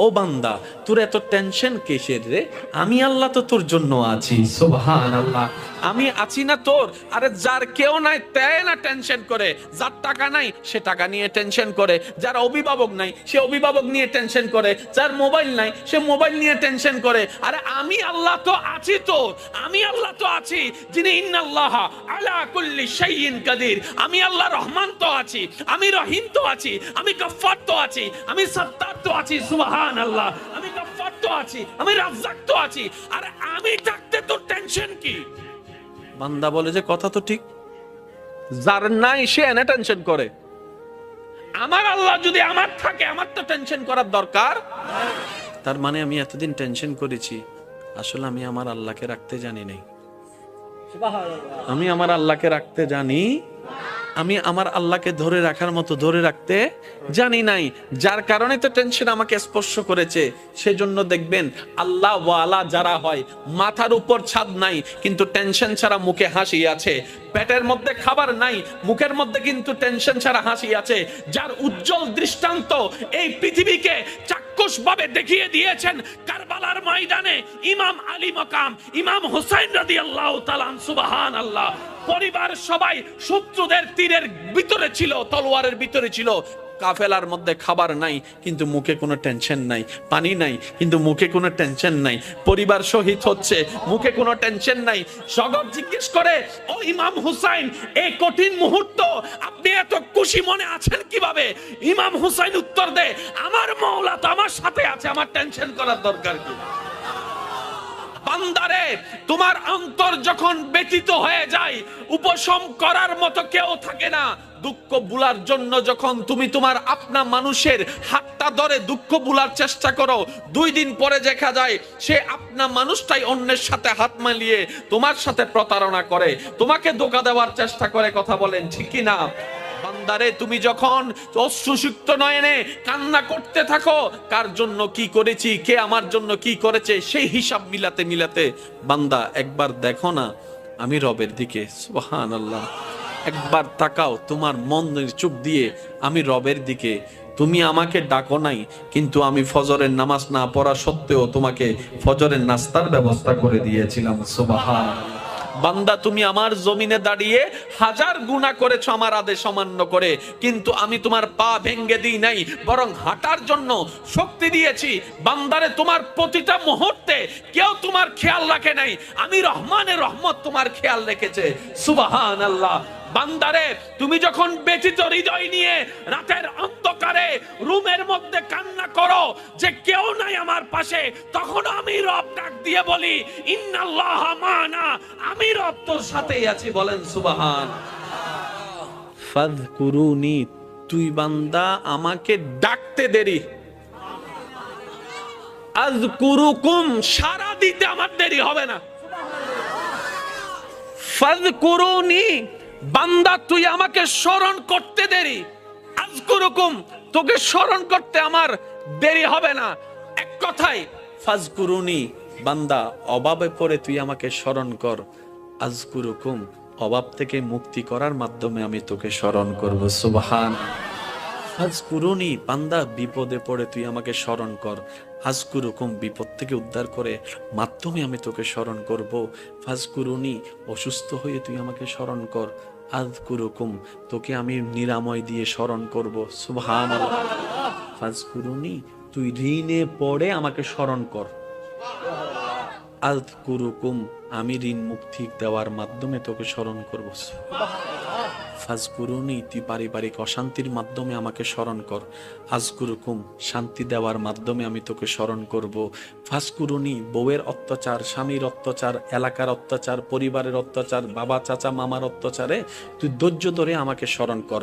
ও বান্দা, তোর এত টেনশন কিসের রে? আমি আল্লাহ তো তোর জন্য আছি। সুবহানাল্লাহ। আমি আছি না তোর? আরে যার কেউ নাই তাই না টেনশন করে, যার টাকা নাই সে টাকা নিয়ে টেনশন করে, যার অভিভাবক নাই সে অভিভাবক নিয়ে টেনশন করে, যার মোবাইল নাই সে মোবাইল নিয়ে টেনশন করে। আরে আমি আল্লাহ তো আছি তোর, আমি আল্লাহ তো আছি যিনি ইন্নাল্লাহা আলা কুল্লি শাইইন কাদির। আমি আল্লাহ রহমান তো আছি, আমি রহিম তো আছি, আমি গফফার তো আছি, আমি সত্তার তো আছি। সুবহানাল্লাহ। আমি গফফার তো আছি, আমি রাজ্জাক তো আছি। আরে আমি থাকতে তোর টেনশন কি? বান্দা বলে যে কথা তো ঠিক, যার নাই সে এনে টেনশন করে। আমার আল্লাহ যদি আমার থাকে, আমার তো টেনশন করার দরকার। তার মানে আমি এতদিন টেনশন করেছি, আসলে আমি আমার আল্লাহকে রাখতে জানি নাই। আমি আমার আল্লাহকে রাখতে জানি, আমি আমার আল্লাহকে ধরে রাখার মতো ধরে রাখতে জানি নাই, যার কারণে তো টেনশন আমাকে স্পর্শ করেছে। সেজন্য দেখবেন আল্লাহ ওয়ালা যারা হয়, মাথার উপর ছাদ নাই কিন্তু টেনশন ছাড়া মুখে হাসি আছে, পেটের মধ্যে খাবার নাই মুখের মধ্যে কিন্তু টেনশন ছাড়া হাসি আছে, যার উজ্জ্বল দৃষ্টান্ত এই পৃথিবীকে চাক্ষুষভাবে দেখিয়ে দিয়েছেন কারবালার ময়দানে ইমাম আলী মাকাম ইমাম হুসাইন রাদিয়াল্লাহু তাআলা। সুবহানাল্লাহ। পরিবার সবাই শত্রুদের তীরের ভিতরে ছিল, তলোয়ারের ভিতরে ছিল, কাফেলার মধ্যে খাবার নাই কিন্তু মুখে কোনো টেনশন নাই, পানি নাই কিন্তু মুখে কোনো টেনশন নাই, পরিবার শহীদ হচ্ছে মুখে কোনো টেনশন নাই। সগব জিজ্ঞেস করে, ও ইমাম হুসাইন, এই কঠিন মুহূর্ত আপনি এত খুশি মনে আছেন কিভাবে? ইমাম হুসাইন উত্তর দেয়, আমার মাওলা তো আমার সাথে আছে, আমার টেনশন করার দরকার কি? বান্দারে, তোমার অন্তর যখন ব্যথিত হয়ে যায়, উপশম করার মতো কেউ থাকে না। দুঃখ ভুলার জন্য যখন তুমি তোমার আপনা মানুষের হাতটা ধরে দুঃখ ভুলার চেষ্টা করো, 2 দিন পরে দেখা যায় সে আপনা মানুষটাই অন্যের সাথে হাত মিলিয়ে তোমার সাথে প্রতারণা করে, তোমাকে ধোঁকা দেওয়ার চেষ্টা করে। কথা বলেন ঠিক কি না? বান্দারে, তুমি যখন অশ্রুসিক্ত নয়নে কান্না করতে থাকো, কার জন্য কি করেছি, কে আমার জন্য কি করেছে, সেই হিসাব মিলাতে মিলাতে বান্দা একবার দেখো না আমি রবের দিকে। সুবহানাল্লাহ। একবার তাকাও তোমার মনের চোখ দিয়ে আমি রবের দিকে। তুমি আমাকে ডাকো নাই কিন্তু আমি ফজরের নামাজ না পড়া সত্ত্বেও তোমাকে ফজরের নাস্তার ব্যবস্থা করে দিয়েছিলাম। সুবহানাল্লাহ। বান্দা, তুমি আমার জমিনে দাঁড়িয়ে 1000 গুনাহ করেছো আমার আদেশ অমান্য করে, কিন্তু আমি তোমার পা ভেঙে দিই নাই, বরং হাঁটার জন্য শক্তি দিয়েছি। বান্দারে, তোমার প্রতিটা মুহূর্তে কেউ তোমার খেয়াল রাখে নাই, আমি রহমানের রহমত তোমার খেয়াল রেখেছে। সুবহানাল্লাহ। বান্দারে, তুমি যখন ব্যথিত হৃদয় নিয়ে রাতের অন্ধকারে রুমের মধ্যে কান্না করো যে কেউ নাই আমার পাশে, তখন আমি রব ডাক দিয়ে বলি, ইন্নাল্লাহ মানা, আমি রব তোর সাথেই আছি। বলেন সুবহান। ফাযকুরুনি, তুই বান্দা আমাকে ডাকতে দেরি, আযকুরুকুম, সারা দিতে আমার দেরি হবে না। ফাযকুরুনি, বান্দা তুই আমাকে স্মরণ করতে দেরি, আযকুরুকুম, তোকে স্মরণ করতে আমার দেরি হবে না। এক কথায় ফাযকুরুনি, বান্দা অভাবে পড়ে তুই আমাকে স্মরণ কর, আযকুরুকুম, অভাব থেকে মুক্তি করার মাধ্যমে আমি তোকে স্মরণ করব। সুবহান। ফাযকুরুনি, বান্দা বিপদে পড়ে তুই আমাকে স্মরণ কর, আযকুরুকুম, বিপদ থেকে উদ্ধার করে মাধ্যমে আমি তোকে স্মরণ করব। ফাযকুরুনি, অসুস্থ হয়ে তুই আমাকে স্মরণ কর, আযকুরুকুম, তোকে আমি নিরাময় দিয়ে স্মরণ করব। সুবহানাল্লাহ। ফাযকুরুনি, তুই ঋণে পড়ে আমাকে স্মরণ কর, আযকুরুকুম, আমি ঋণ মুক্তি দেওয়ার মাধ্যমে তোকে স্মরণ করব। ফাযকুরুনি, তুই পারিবারিক অশান্তির মাধ্যমে আমাকে স্মরণ কর, আযকুরুকুম, শান্তি দেওয়ার মাধ্যমে আমি তোকে স্মরণ করব। ফাযকুরুনি, বউয়ের অত্যাচার, স্বামীর অত্যাচার, এলাকার অত্যাচার, পরিবারের অত্যাচার, বাবা চাচা মামার অত্যাচারে তুই ধৈর্য ধরে আমাকে স্মরণ কর।